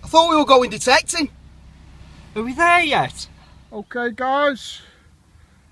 thought we were going detecting. Are we there yet? Okay guys,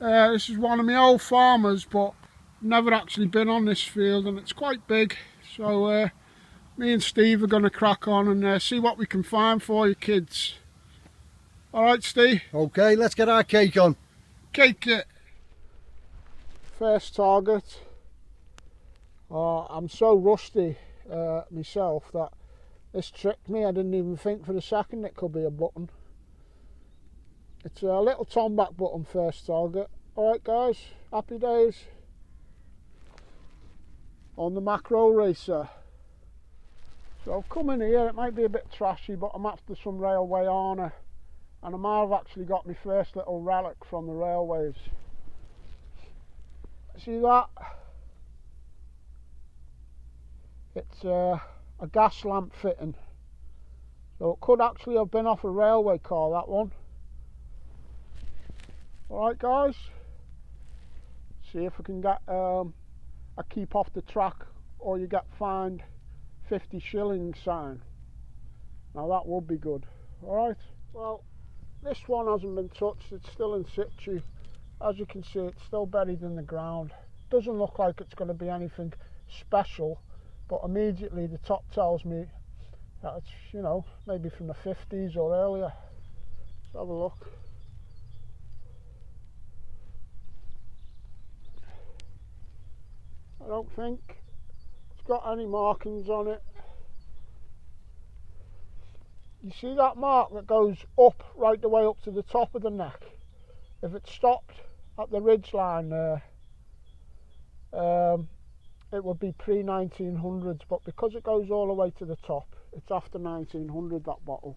this is one of my old farmers, but never actually been on this field and it's quite big. So me and Steve are going to crack on and see what we can find for you kids. Alright Steve? Okay, let's get our cake on. Cake it. First target. I'm so rusty myself that this tricked me. I didn't even think for a second it could be a button. It's a little tomback button, first target. Alright guys, happy days. On the macro racer. So I've come in here, it might be a bit trashy, but I'm after some railway honour. And I might have actually got my first little relic from the railways. See that? It's a gas lamp fitting. So it could actually have been off a railway car, that one. Alright guys, see if we can get a keep off the track or you get fined 50 shillings sign. Now that would be good. Alright, well this one hasn't been touched, it's still in situ. As you can see, it's still buried in the ground. Doesn't look like it's going to be anything special, but immediately the top tells me that it's, you know, maybe from the 50s or earlier. Let's have a look. I don't think it's got any markings on it. You see that mark that goes up, right the way up to the top of the neck? If it stopped at the ridge line there, it would be pre-1900s, but because it goes all the way to the top, it's after 1900, that bottle.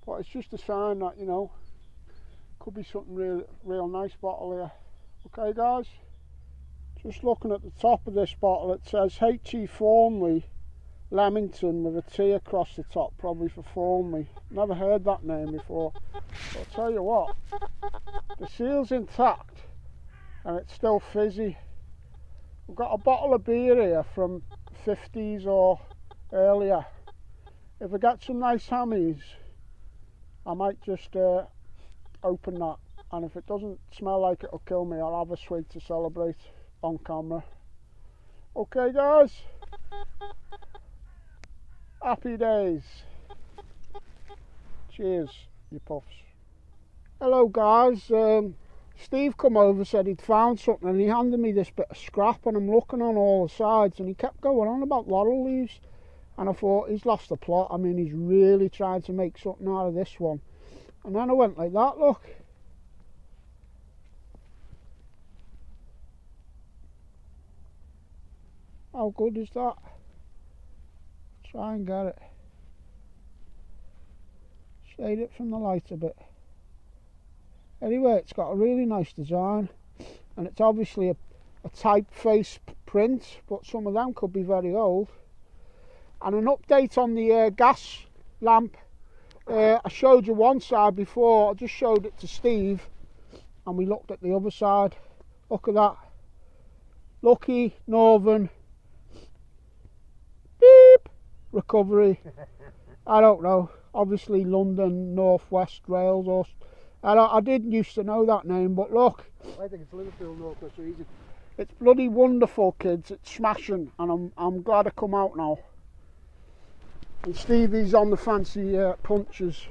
But it's just a sign that, you know, could be something real nice bottle here. Okay guys? Just looking at the top of this bottle, it says H.E. Thornley Leamington with a T across the top, probably for Thornley. Never heard that name before. But I'll tell you what, the seal's intact and it's still fizzy. We've got a bottle of beer here from 50s or earlier. If I get some nice hammies, I might just open that, and if it doesn't smell like it'll kill me, I'll have a swig to celebrate on camera. Okay guys, happy days. Cheers, you puffs. Hello guys, Steve come over, said he'd found something, and he handed me this bit of scrap, and I'm looking on all the sides and he kept going on about laurel leaves, and I thought, he's lost the plot. I mean, he's really tried to make something out of this one. And then I went like that, look. How good is that? Try and get it. Shade it from the light a bit. Anyway, it's got a really nice design, and it's obviously a typeface print, but some of them could be very old. And an update on the gas lamp. I showed you one side before, I just showed it to Steve, and we looked at the other side. Look at that. Lucky Northern beep recovery. I don't know, obviously London North West Rails, or I didn't used to know that name, but look, I think it's Liverpool North West Region. It's bloody wonderful, kids. It's smashing, and I'm glad I come out now. And Stevie's on the fancy punches,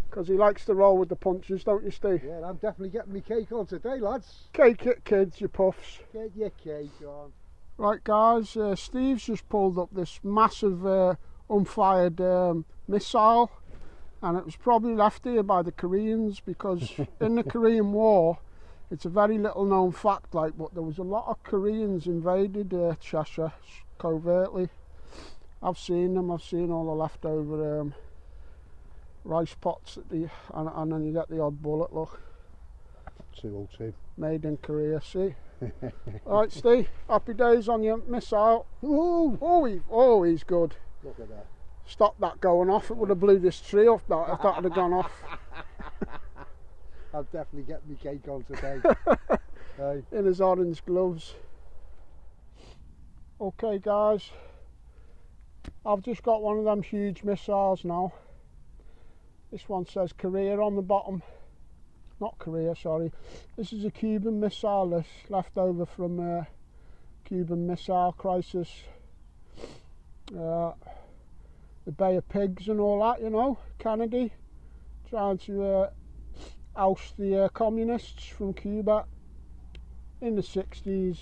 because he likes to roll with the punches, don't you, Steve? Yeah, I'm definitely getting my cake on today, lads. Cake it, kids, you puffs. Get your cake on. Right, guys, Steve's just pulled up this massive unfired missile, and it was probably left here by the Koreans, because in the Korean War, it's a very little known fact, like, but there was a lot of Koreans invaded Cheshire covertly. I've seen them. I've seen all the leftover rice pots at the, and then you get the odd bullet. Look, 202. Made in Korea. See. All right, Steve. Happy days on your missile. Ooh. Oh, he's good. Look at that. Stop that going off. It would have blew this tree off. That if that had gone off. I'll definitely get my cake on today. Hey. In his orange gloves. Okay, guys. I've just got one of them huge missiles now. This one says Korea on the bottom. Not Korea, sorry. This is a Cuban missile, this, left over from Cuban Missile Crisis. The Bay of Pigs and all that, you know. Kennedy trying to oust the communists from Cuba in the 60s.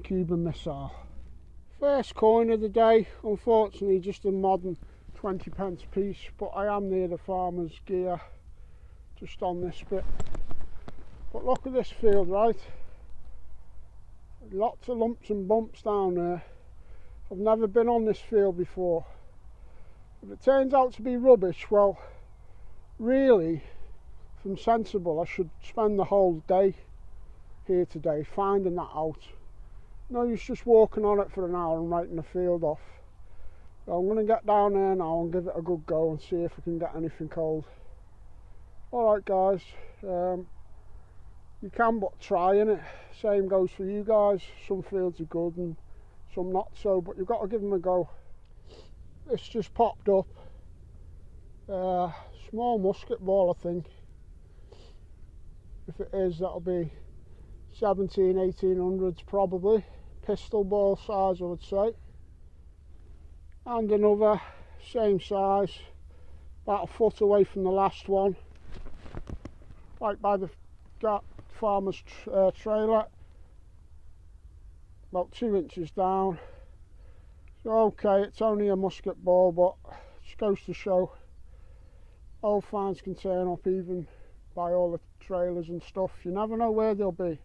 Cuban missile. First coin of the day, unfortunately just a modern 20p piece, but I am near the farmer's gear just on this bit. But look at this field, right? Lots of lumps and bumps down there. I've never been on this field before. If it turns out to be rubbish, well, really, if I'm sensible, I should spend the whole day here today finding that out. No use just walking on it for an hour and writing the field off. So I'm going to get down there now and give it a good go and see if I can get anything cold. Alright guys, you can but try, innit? Same goes for you guys. Some fields are good and some not so, but you've got to give them a go. This just popped up. Small musket ball, I think. If it is, that'll be 1800s probably. Pistol ball size, I would say. And another, same size, about a foot away from the last one. Right by the farmer's trailer. About 2 inches down. So okay, it's only a musket ball, but it just goes to show old finds can turn up even by all the trailers and stuff. You never know where they'll be.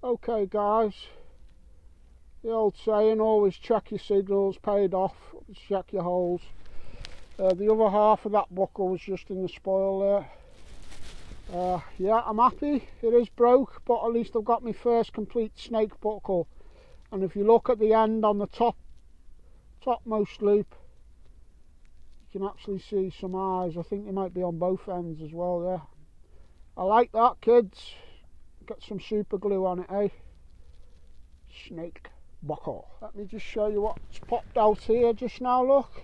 Okay guys, the old saying, always check your signals, paid off, check your holes. The other half of that buckle was just in the spoil there. Yeah, I'm happy. It is broke, but at least I've got my first complete snake buckle. And if you look at the end on the topmost loop, you can actually see some eyes. I think they might be on both ends as well, yeah. I like that, kids. Got some super glue on it, eh? Snake buckle. Let me just show you what's popped out here just now, look.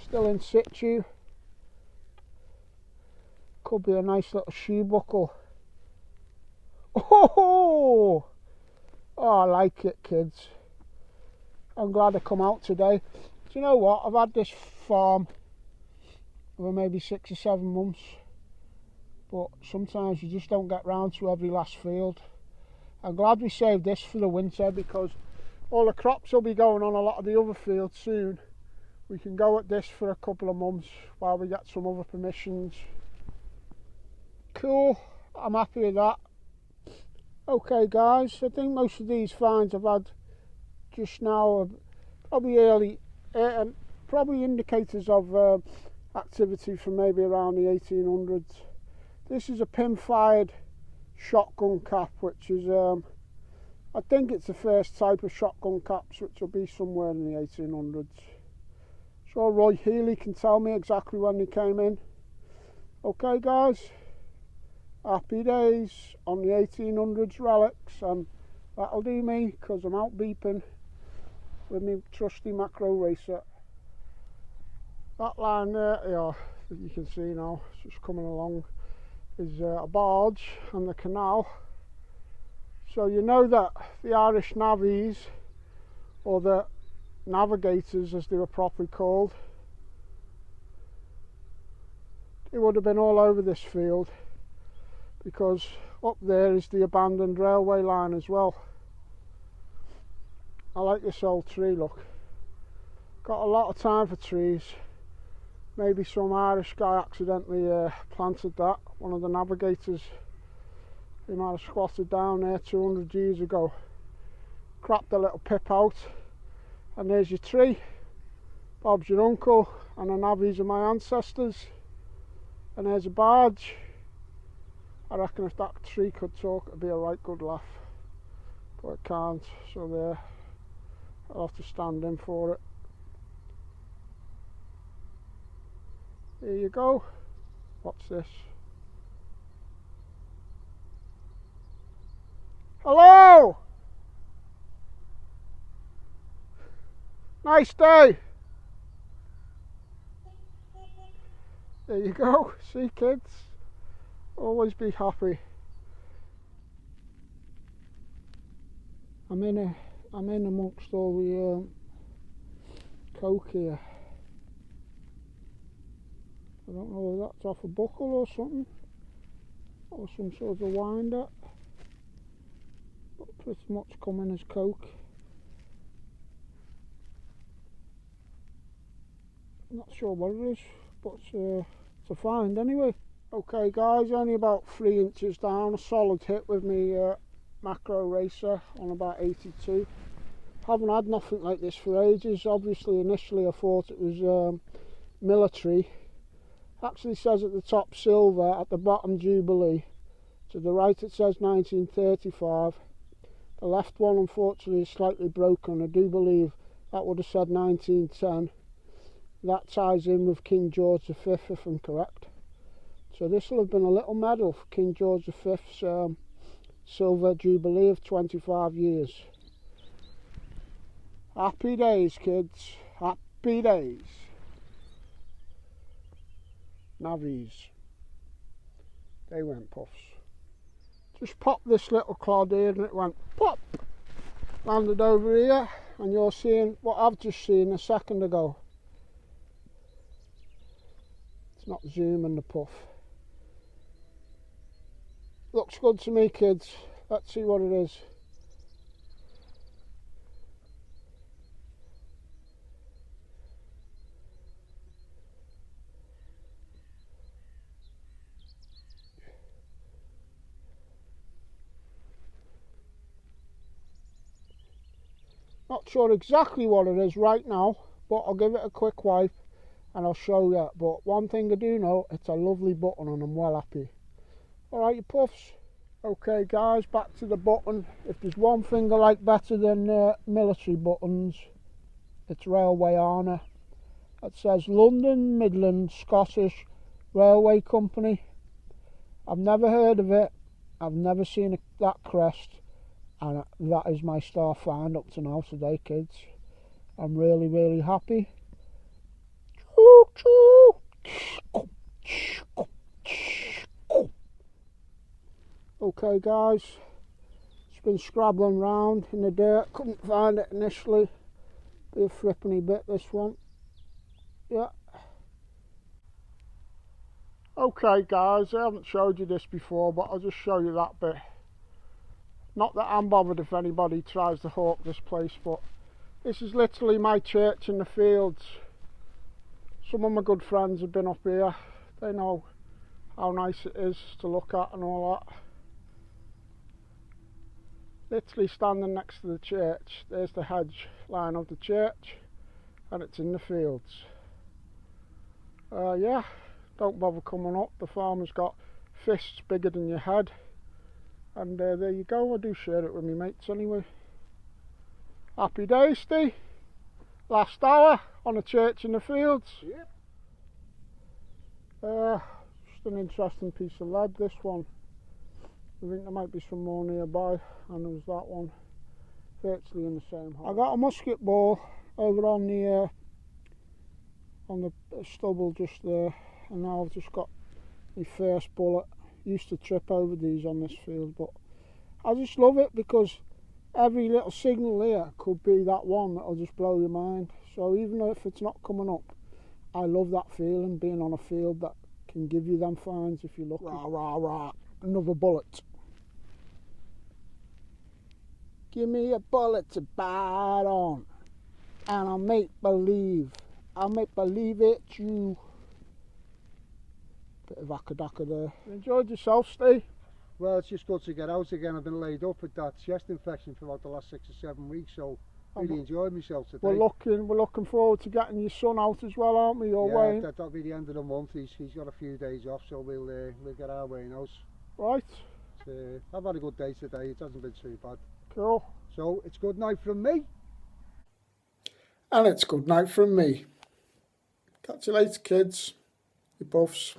Still in situ. Could be a nice little shoe buckle. Oh, I like it, kids. I'm glad I come out today. Do you know what? I've had this farm for maybe 6 or 7 months. But sometimes you just don't get round to every last field. I'm glad we saved this for the winter because all the crops will be going on a lot of the other fields soon. We can go at this for a couple of months while we get some other permissions. Cool, I'm happy with that. Okay guys, I think most of these finds I've had just now are probably early, probably indicators of activity from maybe around the 1800s. This is a pin-fired shotgun cap, which is, I think it's the first type of shotgun caps, which will be somewhere in the 1800s. So Roy Healy can tell me exactly when they came in. Okay guys, happy days on the 1800s relics, and that'll do me because I'm out beeping with my trusty macro racer. That line there, yeah, that you can see now, it's just coming along, is a barge and the canal. So you know that the Irish navvies, or the navigators as they were properly called, they would have been all over this field, because up there is the abandoned railway line as well. I like this old tree, look. Got a lot of time for trees. Maybe some Irish guy accidentally planted that, one of the navigators. He might have squatted down there 200 years ago, crapped a little pip out, and there's your tree. Bob's your uncle, and the navvies are my ancestors. And there's a barge. I reckon if that tree could talk, it'd be a right good laugh. But it can't, so there. I'll have to stand in for it. Here you go. What's this? Hello! Nice day! There you go. See, kids? Always be happy. I'm in amongst all the coke here. I don't know whether that's off a buckle or something, or some sort of winder, but pretty much coming as coke. Not sure what it is, but it's a find anyway. Okay guys, only about 3 inches down, a solid hit with me macro racer on about 82. Haven't had nothing like this for ages. Obviously initially I thought it was military. Actually says at the top silver, at the bottom Jubilee. To the right it says 1935. The left one unfortunately is slightly broken. I do believe that would have said 1910. That ties in with King George V if I'm correct. So this will have been a little medal for King George V's silver jubilee of 25 years. Happy days, kids. Happy days. Navvies. They went puffs. Just popped this little clod here and it went pop. Landed over here and you're seeing what I've just seen a second ago. It's not zooming the puff. Looks good to me, kids. Let's see what it is. Not sure exactly what it is right now, but I'll give it a quick wipe and I'll show you. But one thing I do know, it's a lovely button and I'm well happy. Alright, you puffs. Okay guys, back to the button. If there's one thing I like better than military buttons, it's Railway Honour. It says London Midland Scottish Railway Company. I've never heard of it. I've never seen that crest. And that is my star find up to now today, kids. I'm really, really happy. Okay guys, it's been scrabbling around in the dirt, couldn't find it initially. Be a flippany bit this one. Yeah. Okay guys, I haven't showed you this before, but I'll just show you that bit. Not that I'm bothered if anybody tries to hawk this place, but this is literally my church in the fields. Some of my good friends have been up here. They know how nice it is to look at and all that. Literally standing next to the church. There's the hedge line of the church and it's in the fields. Yeah, don't bother coming up. The farmer's got fists bigger than your head. And there you go, I do share it with me mates anyway. Happy days, Steve. Last hour on a church in the fields. Yep. Just an interesting piece of lead, this one. I think there might be some more nearby, and there's that one. Virtually in the same hole. I got a musket ball over on the stubble just there, and now I've just got my first bullet. Used to trip over these on this field, but I just love it because every little signal here could be that one that'll just blow your mind. So even if it's not coming up, I love that feeling, being on a field that can give you them finds if you're lucky. Rah, rah, rah. Another bullet. Give me a bullet to bite on, and I'll make believe it's you. Bit of akadaka there. Enjoyed yourself, Steve? Well, it's just good to get out again. I've been laid up with that chest infection for about the last 6 or 7 weeks, so really enjoyed myself today. We're looking forward to getting your son out as well, aren't we? Yeah, that'll be the end of the month. He's got a few days off, so we'll get our way in house. Right. I've had a good day today. It hasn't been too bad. Cool. So it's good night from me. And it's good night from me. Catch you later, kids. You buffs.